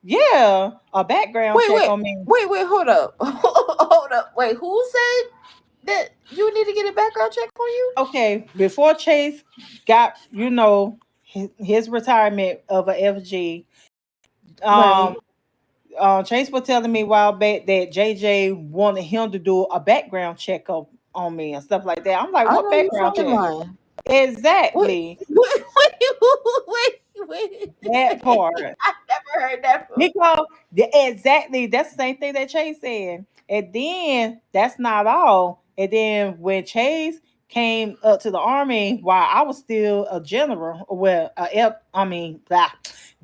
Yeah, a background Wait, check wait, on me. wait, hold up. Hold up. Wait, who said that you need to get a background check for you? Okay, before Chase got, his retirement of a FG, um, Right. Chase was telling me a while back that JJ wanted him to do a background check on me and stuff like that. I'm like, I what know you background fucking check? lying. Wait, Exactly, wait. that part. I never heard that from. Because exactly, that's the same thing that Chase said. And then that's not all. And then when Chase came up to the army while I was still a general, well, blah,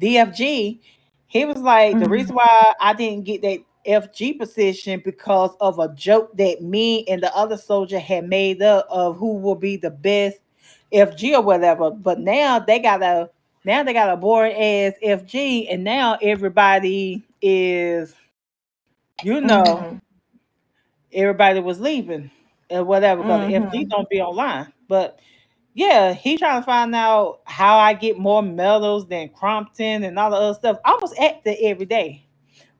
DFG, he was like, the reason Mhm. why I didn't get that FG position because of a joke that me and the other soldier had made up of who will be the best FG or whatever. But now they got a boring ass FG, and now everybody is, you know, Mhm. everybody was leaving and whatever because the FG Mhm. don't be online. But yeah, he trying to find out how I get more medals than Crompton and all the other stuff. I was active every day,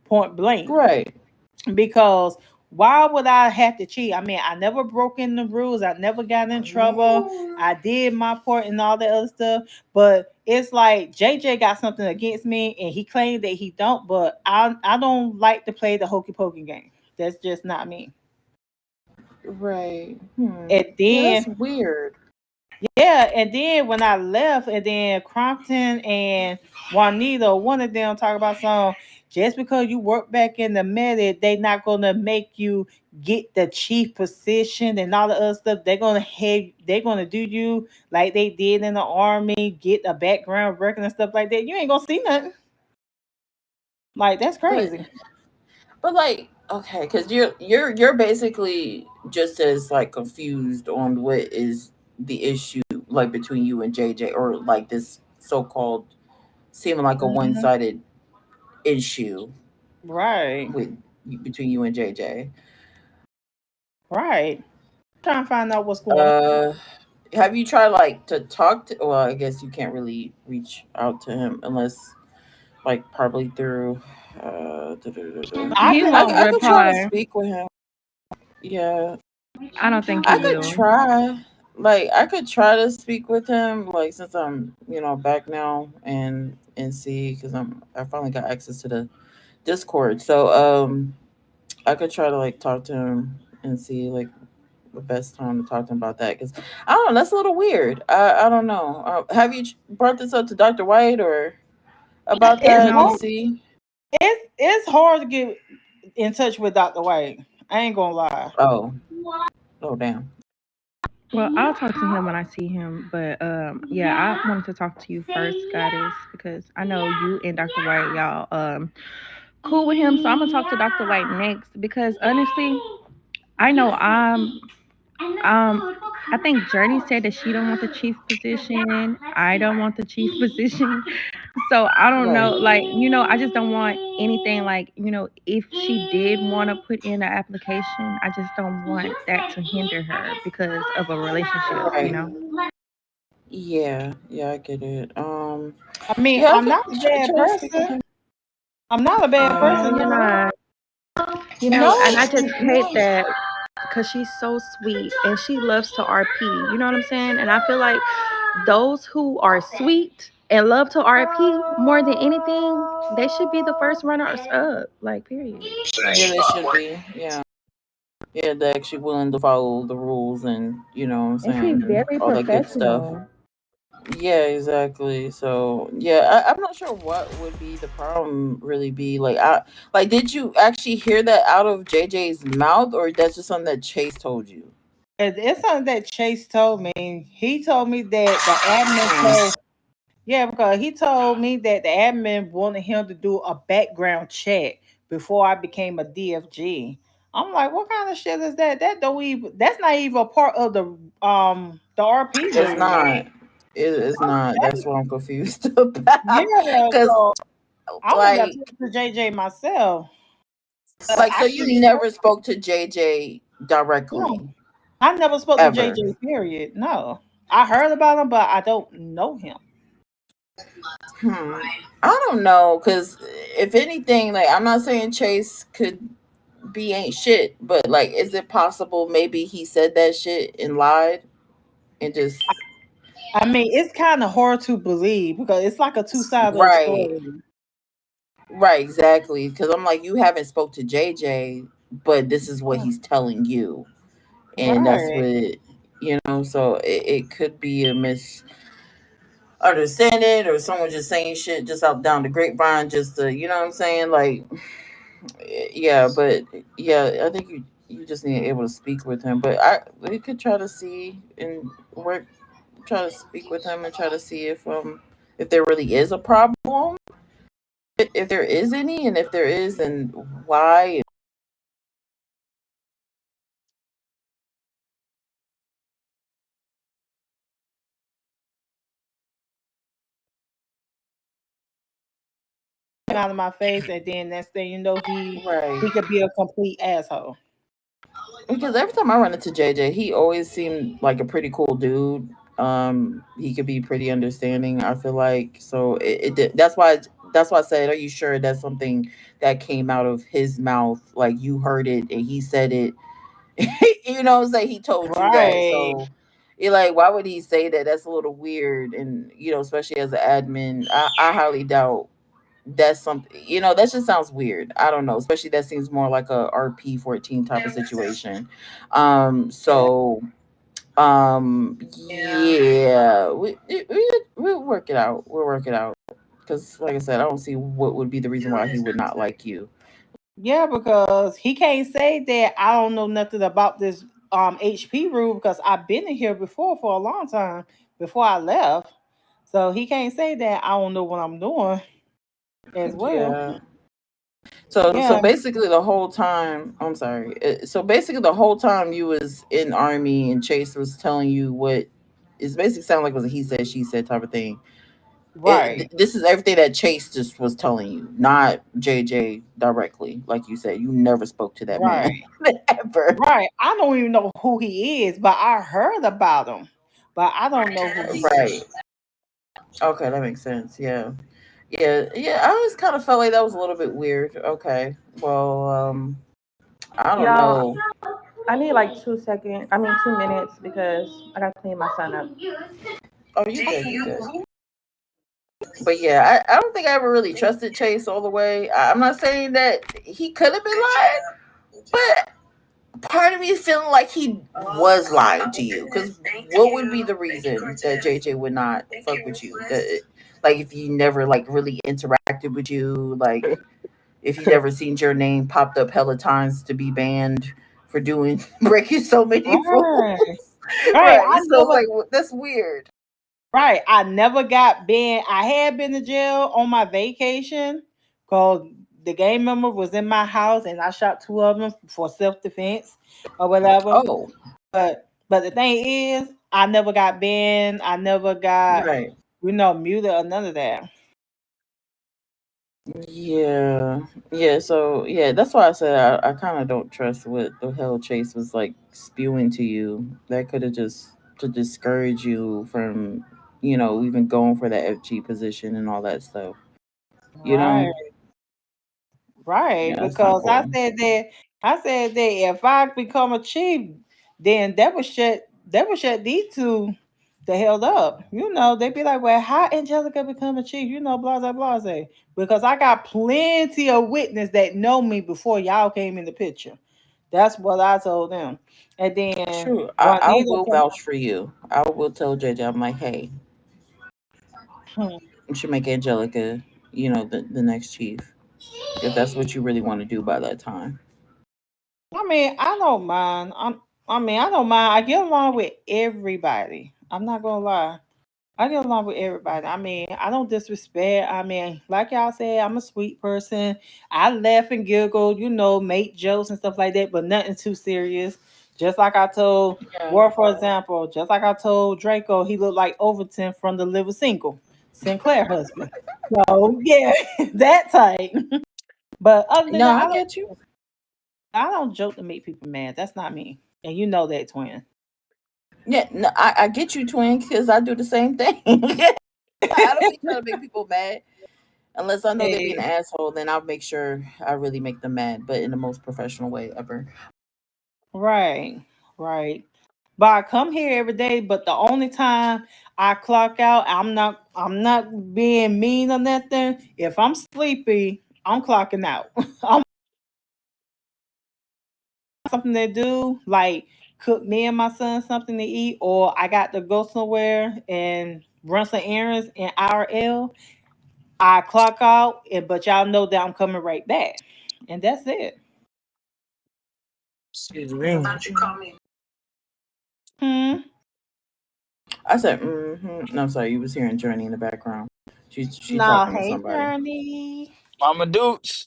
point blank. Right. Because why would I have to cheat? I mean, I never broke in the rules. I never got in trouble. I did my part and all that other stuff. But it's like JJ got something against me, and he claimed that he don't. But I don't like to play the hokey pokey game. That's just not me. Right. And Yeah, then that's weird. yeah, and then when I left, and then Crompton and Juanito, one of them talk about some. Just because you work back in the medic, they not gonna make you get the chief position and all the other stuff. They're gonna do you like they did in the army, get a background record and stuff like that. You ain't gonna see nothing. Like that's But crazy. like, okay, because you're basically just as like confused on what is the issue like between you and JJ, or like this so-called seeming like a Mhm. one-sided issue Right, with between you and JJ. right. Trying to find out what's going on. Uh, have you tried like to talk to? Well, I guess you can't really reach out to him unless like probably through. Duh, duh, duh, duh. I He can. won't I could try to reply. speak with him. Yeah, I don't think he I could will. try. Like I could try to speak with him. Like since I'm back now and see because I finally got access to the Discord. So I could try to like talk to him and see like the best time to talk to him about that because I don't know, that's a little weird. I don't know. Have you brought this up to Dr. White or about It's that to No. hard. see? It's hard to get in touch with Dr. White. I ain't gonna lie. Oh, oh damn. Well, I'll talk to him when I see him. But yeah, I wanted to talk to you first, Goddess, because I know you and Dr. White, y'all cool with him. So I'm gonna talk to Dr. White next because honestly, I know I think Journey said that she don't want the chief position. I don't want the chief position. So I don't know, Right. like, I just don't want anything like, if she did want to put in an application, I just don't want that to hinder her because of a relationship. Right. Yeah, I get it. I mean, Yeah, I I'm could not a bad try to speak with person. him. I'm not a bad Yeah. No, person, you're no. not. And No, I just hate no. that because she's so sweet and she loves to RP. You know what I'm saying? And I feel like those who are sweet and love to RP more than anything, they should be the first runners up. Like, period. Yeah, they should be. Yeah. Yeah, they're actually willing to follow the rules and what I'm And she's saying, and very all that good stuff. professional. Yeah, exactly. So yeah, I'm not sure what would be the problem really be. Like did you actually hear that out of JJ's mouth or that's just something that Chase told you? It's something that Chase told me. He told me that the admin told, yeah, because he told me that the admin wanted him to do a background check before I became a DFG. I'm like, what kind of shit is that? That's not even a part of the RP It's rule. not. It's not. That's what I'm confused about. Yeah, Cause so I went and got like talked to JJ myself. But like so I you can't never spoke to JJ no, directly I never spoke to ever. JJ, period. No. I heard about him, but I don't know him. Hmm. I don't know, cause if anything, like I'm not saying Chase could be ain't shit, but like, is it possible maybe he said that shit and lied and just I mean, it's kind of hard to believe because it's like a two-sided right, story. right, exactly. Cause I'm like, you haven't spoke to JJ, but this is what he's telling you, and that's Right. what So it could be a misunderstanding or someone just saying shit just out down the grapevine, just to you know what I'm saying, like yeah, but yeah, I think you just need to be able to speak with him. But we could try to see and work, try to speak with him and try to see if there really is a problem, if there is any, and if there is, then why. Out of my face, and then next thing you know, he Right. could be a complete asshole. Because every time I run into JJ, he always seemed like a pretty cool dude. He could be pretty understanding. I feel like so. That's why I said, are you sure that's something that came out of his mouth? Like you heard it and he said it. Say he told you that. Right. So you're like, why would he say that? That's a little weird. And especially as an admin, I highly doubt that's something. That just sounds weird. I don't know. Especially that seems more like a RP-14 type of situation. Yeah. So yeah, we'll work it out. We'll work it out. Because like I said, I don't see what would be the reason why he would not like you. Yeah, because he can't say that I don't know nothing about this HP rule because I've been in here before for a long time before I left. So he can't say that I don't know what I'm doing as well. Yeah. So Yeah, basically the whole time, I'm sorry. So basically the whole time you was in army and Chase was telling you what is basically sound like it was a he said she said type of thing. right. This is everything that Chase just was telling you, not JJ directly. Like you said, you never spoke to that man Right. ever. Right. I don't even know who he is, but I heard about him. But I don't know who he is. Right. Okay, that makes sense. Yeah. Yeah. I always kind of felt like that was a little bit weird. Okay. Well, I don't Y'all, know. I need like 2 seconds. I mean 2 minutes because I gotta clean my son up. Oh, you good? You good? But yeah, I don't think I ever really trusted Chase all the way. I'm not saying that he could have been lying, but part of me is feeling like he was lying to you. Because what would be the reason that JJ would not fuck with you? Like if he never like really interacted with you, like if he never seen your name popped up hella times to be banned for doing breaking so many Right. rules, Right. right? So it's like that's weird. Right. I never got banned. I had been to jail on my vacation because the gang member was in my house and I shot two of them for self defense or whatever. Oh, But the thing is, I never got banned. I never got right. muted or none of that. Yeah, yeah. So yeah, that's why I said I kind of don't trust what the hell Chase was like spewing to you. That could have just to discourage you from, even going for that FG position and all that stuff. You Right. know, Right, yeah, that's not because I cool. said that if I become a chief, then that would shut these two the hell up. They'd be like, well, how Angelica become a chief? Blah blah blah. Because I got plenty of witness that know me before y'all came in the picture. That's what I told them. And then True. I Juanita will come. vouch for you. I will tell JJ. I'm like, hey, you should make Angelica, the next chief if that's what you really want to do by that time. I mean, I don't mind. I don't mind. I get along with everybody. I'm not gonna lie. I get along with everybody. I mean, I don't disrespect. I mean, like y'all said, I'm a sweet person. I laugh and giggle, make jokes and stuff like that, but nothing too serious. Just like I told Yeah. War, for example, just like I told Draco, he looked like Overton from the Liver Single, Sinclair husband. So yeah, that type. But other than No, that, I get you. I don't joke to make people mad. That's not me, and you know that, twin. Yeah, no, I get you, twin, because I do the same thing. I don't be trying to make people mad. Unless I know they're being Hey, an asshole, then I'll make sure I really make them mad, but in the most professional way ever. right, right. But I come here every day. But the only time I clock out, I'm not being mean or nothing. If I'm sleepy, I'm clocking out. I'm something to do, like cook me and my son something to eat, or I got to go somewhere and run some errands in IRL. I clock out, but y'all know that I'm coming right back, and that's it. Excuse me. Hmm. I said, mm-hmm. No, I'm sorry, you was hearing Journey in the background. She No, talking to hey, somebody. Journey. Mama Dukes.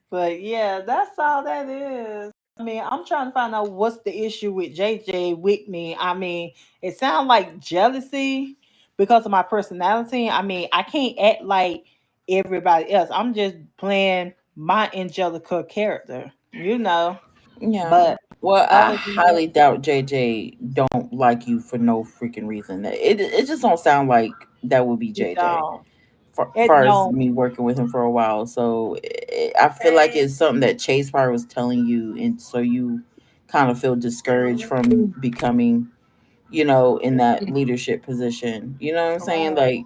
But yeah, that's all that is. I mean, I'm trying to find out what's the issue with JJ with me. I mean, it sounds like jealousy because of my personality. I mean, I can't act like everybody else. I'm just playing my Angelica character, you know. Yeah. But Well, I other than that, highly doubt JJ don't like you for no freaking reason. It just don't sound like that would be it JJ. don't. For It far as don't. me working with him for a while, so I feel like it's something that Chase probably was telling you, and so you kind of feel discouraged from becoming, in that leadership position. You know what I'm saying? Right. Like,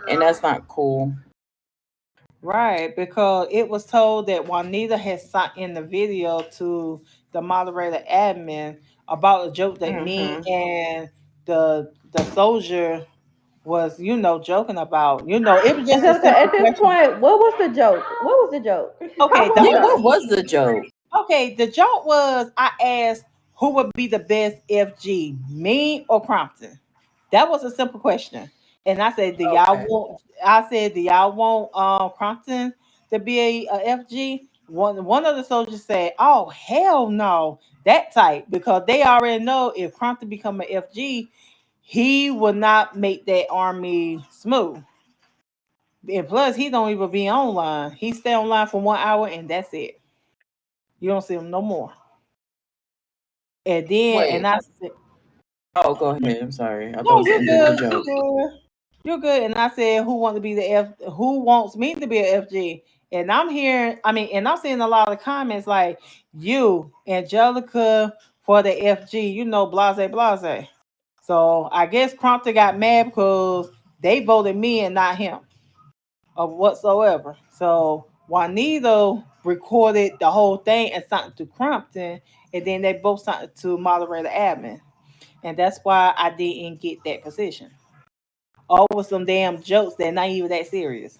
and that's not cool. Right, because it was told that Juanita had sent in the video to the moderator admin about a joke that me Hmm. and the soldier was, joking about. It was just a Angelica, simple at this question. point, what was the joke? What was the joke? Okay, How the old Yeah, are what only you? was the joke? okay, the joke was I asked who would be the best FG, me or Crompton. That was a simple question. And I said, Okay. do y'all want Crompton to be a FG? One of the soldiers said, oh hell no, that type, because they already know if Crompton become an FG, he will not make that army smooth. And plus he don't even be online. He stay online for 1 hour and that's it. You don't see him no more. And then Wait. and I said, Oh, go ahead. I'm sorry. I thought it no, was the you're end of the good. You're joke. good. You're good. And I said, who wants me to be a FG? And I'm hearing, I mean, and I'm seeing a lot of comments like you, Angelica for the FG, blase blase. So I guess Crompton got mad because they voted me and not him of whatsoever. So Juanito recorded the whole thing and sent it to Crompton, and then they both sent it to moderator admin. And that's why I didn't get that position. Over some damn jokes that not even that serious.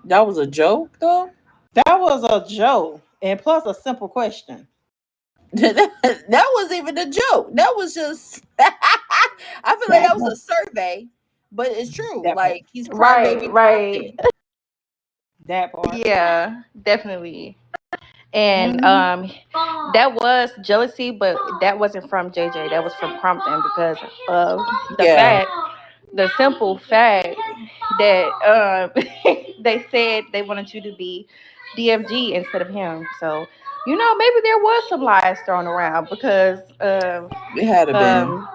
That was a joke, though. That was a joke, and plus a simple question. That wasn't even a joke. That was just. I feel like That that was a survey, but it's true. that part. Like he's Right, crybaby right. Crompton. That part. Yeah, definitely. And Hmm. that was jealousy, but that wasn't from JJ. That was from Crompton because of the Yeah, fact, the simple fact that they said they wanted you to be DFG instead of him. So maybe there was some lies thrown around because of it had to been.